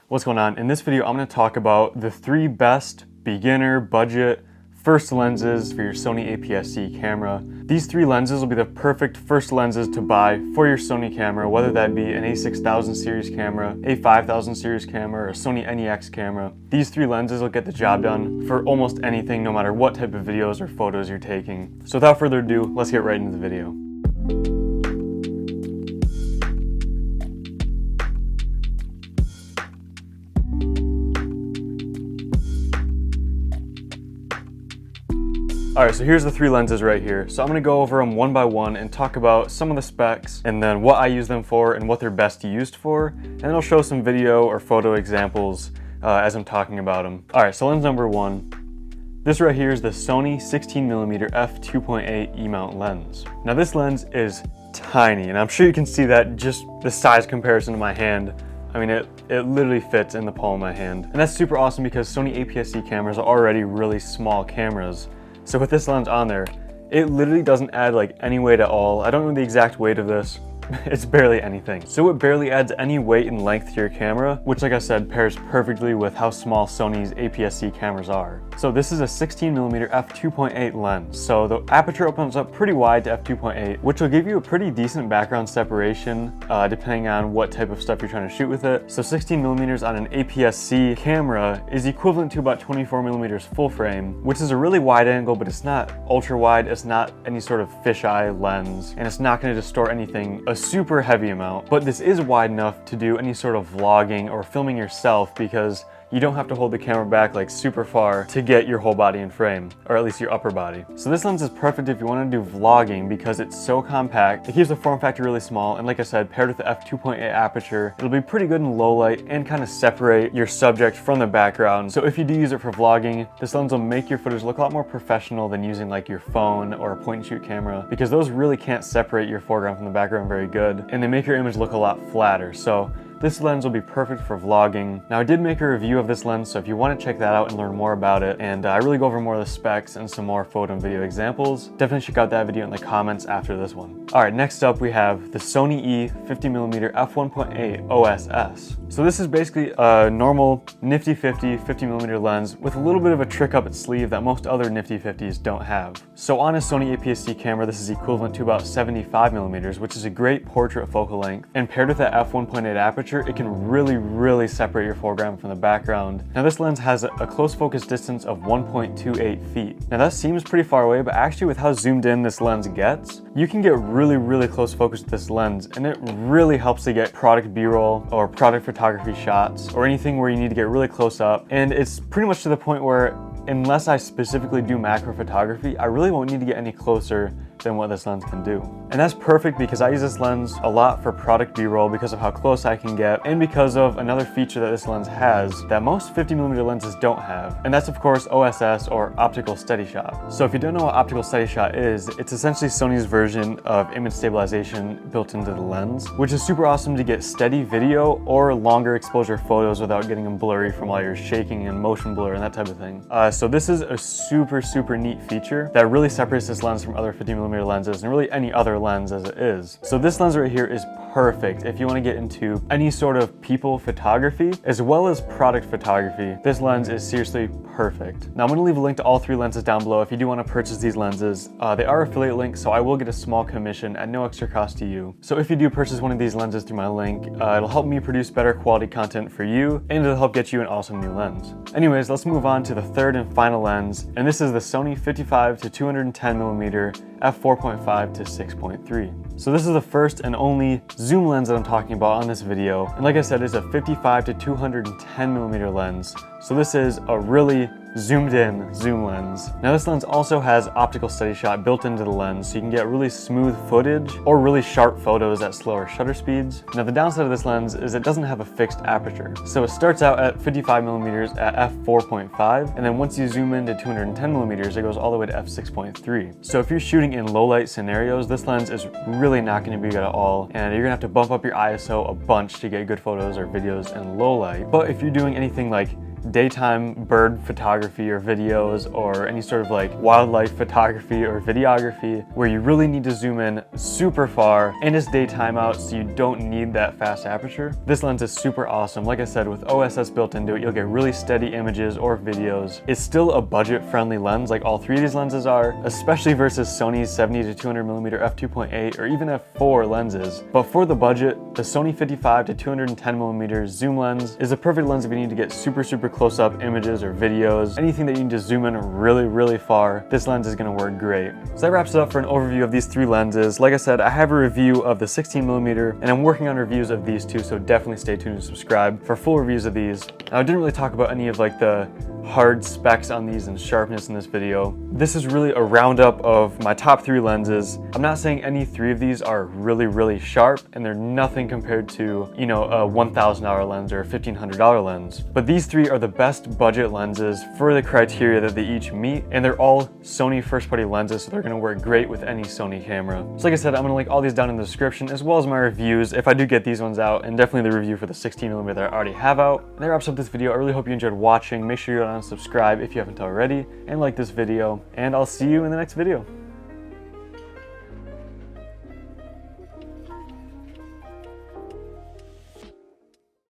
What's going on? In this video, I'm going to talk about the 3 best beginner budget first lenses for your Sony APS-C camera. These 3 lenses will be the perfect first lenses to buy for your Sony camera, whether that be an A6000 series camera, a 5000 series camera, or a Sony NEX camera. These 3 lenses will get the job done for almost anything, no matter what type of videos or photos you're taking. So without further ado, let's get right into the video. Alright, so here's the 3 lenses right here. So I'm going to go over them one by one and talk about some of the specs and then what I use them for and what they're best used for. And then I'll show some video or photo examples as I'm talking about them. Alright, so lens number 1. This right here is the Sony 16mm f2.8 E-mount lens. Now this lens is tiny, and I'm sure you can see that just the size comparison to my hand. I mean, it literally fits in the palm of my hand. And that's super awesome because Sony APS-C cameras are already really small cameras. So with this lens on there, it literally doesn't add like any weight at all. I don't know the exact weight of this. It's barely anything. So it barely adds any weight and length to your camera, which like I said, pairs perfectly with how small Sony's APS-C cameras are. So this is a 16mm f2.8 lens. So the aperture opens up pretty wide to f2.8, which will give you a pretty decent background separation depending on what type of stuff you're trying to shoot with it. So 16mm on an APS-C camera is equivalent to about 24mm full frame, which is a really wide angle, but it's not ultra wide. It's not any sort of fisheye lens, and it's not going to distort anything a super heavy amount, but this is wide enough to do any sort of vlogging or filming yourself because you don't have to hold the camera back like super far to get your whole body in frame, or at least your upper body. So this lens is perfect if you want to do vlogging because it's so compact. It keeps the form factor really small, and like I said, paired with the f2.8 aperture, it'll be pretty good in low light and kind of separate your subject from the background. So if you do use it for vlogging, this lens will make your footage look a lot more professional than using like your phone or a point and shoot camera, because those really can't separate your foreground from the background very good, and they make your image look a lot flatter. So this lens will be perfect for vlogging. Now I did make a review of this lens, so if you want to check that out and learn more about it, and I really go over more of the specs and some more photo and video examples, definitely check out that video in the comments after this one. Alright, next up we have the Sony E 50mm f1.8 OSS. So this is basically a normal nifty 50mm lens with a little bit of a trick up its sleeve that most other nifty 50s don't have. So on a Sony APS-C camera, this is equivalent to about 75mm, which is a great portrait focal length, and paired with that f1.8 aperture, it can really separate your foreground from the background. Now this lens has a close focus distance of 1.28 feet. Now that seems pretty far away, but actually with how zoomed in this lens gets, you can get really close focus with this lens, and it really helps to get product b-roll or product photography shots or anything where you need to get really close up. And it's pretty much to the point where unless I specifically do macro photography, I really won't need to get any closer than what this lens can do. And that's perfect because I use this lens a lot for product b-roll because of how close I can get, and because of another feature that this lens has that most 50mm lenses don't have, and that's of course OSS, or optical steady shot. So if you don't know what optical steady shot is, it's essentially Sony's version of image stabilization built into the lens, which is super awesome to get steady video or longer exposure photos without getting them blurry from all your shaking and motion blur and that type of thing. So this is a super neat feature that really separates this lens from other 50mm lenses and really any other lens as it is. So this lens right here is perfect if you want to get into any sort of people photography as well as product photography. This lens is seriously perfect. Now I'm going to leave a link to all 3 lenses down below if you do want to purchase these lenses. They are affiliate links, so I will get a small commission at no extra cost to you. So if you do purchase one of these lenses through my link, it'll help me produce better quality content for you, and it'll help get you an awesome new lens. Anyways, let's move on to the 3rd and final lens, and this is the Sony 55 to 210mm f4.5 to 6.3. So this is the first and only zoom lens that I'm talking about on this video, and like I said, it's a 55 to 210mm lens. So this is a really zoomed in zoom lens. Now this lens also has optical steady shot built into the lens, so you can get really smooth footage or really sharp photos at slower shutter speeds. Now the downside of this lens is it doesn't have a fixed aperture. So it starts out at 55mm at f4.5, and then once you zoom into 210mm, it goes all the way to f6.3. So if you're shooting in low light scenarios, this lens is really not going to be good at all, and you're gonna have to bump up your ISO a bunch to get good photos or videos in low light. But if you're doing anything like daytime bird photography or videos, or any sort of like wildlife photography or videography where you really need to zoom in super far and it's daytime out, so you don't need that fast aperture, this lens is super awesome. Like I said, with OSS built into it, you'll get really steady images or videos. It's still a budget-friendly lens, like all three of these lenses are, especially versus Sony's 70 to 200mm f2.8 or even f4 lenses. But for the budget, the Sony 55 to 210mm zoom lens is a perfect lens if you need to get super close-up images or videos, anything that you need to zoom in really far. This lens is going to work great. So that wraps it up for an overview of these three lenses. Like I said, I have a review of the 16mm, and I'm working on reviews of these too, so definitely stay tuned and subscribe for full reviews of these. Now, I didn't really talk about any of like the hard specs on these and sharpness in this video. This is really a roundup of my top three lenses. I'm not saying any three of these are really sharp, and they're nothing compared to, you know, a $1,000 lens or a $1,500 lens. But these three are the best budget lenses for the criteria that they each meet, and they're all Sony first-party lenses, so they're gonna work great with any Sony camera. So like I said, I'm gonna link all these down in the description, as well as my reviews if I do get these ones out, and definitely the review for the 16mm that I already have out. And that wraps up this video. I really hope you enjoyed watching. Make sure you go down and subscribe if you haven't already, and like this video, and I'll see you in the next video.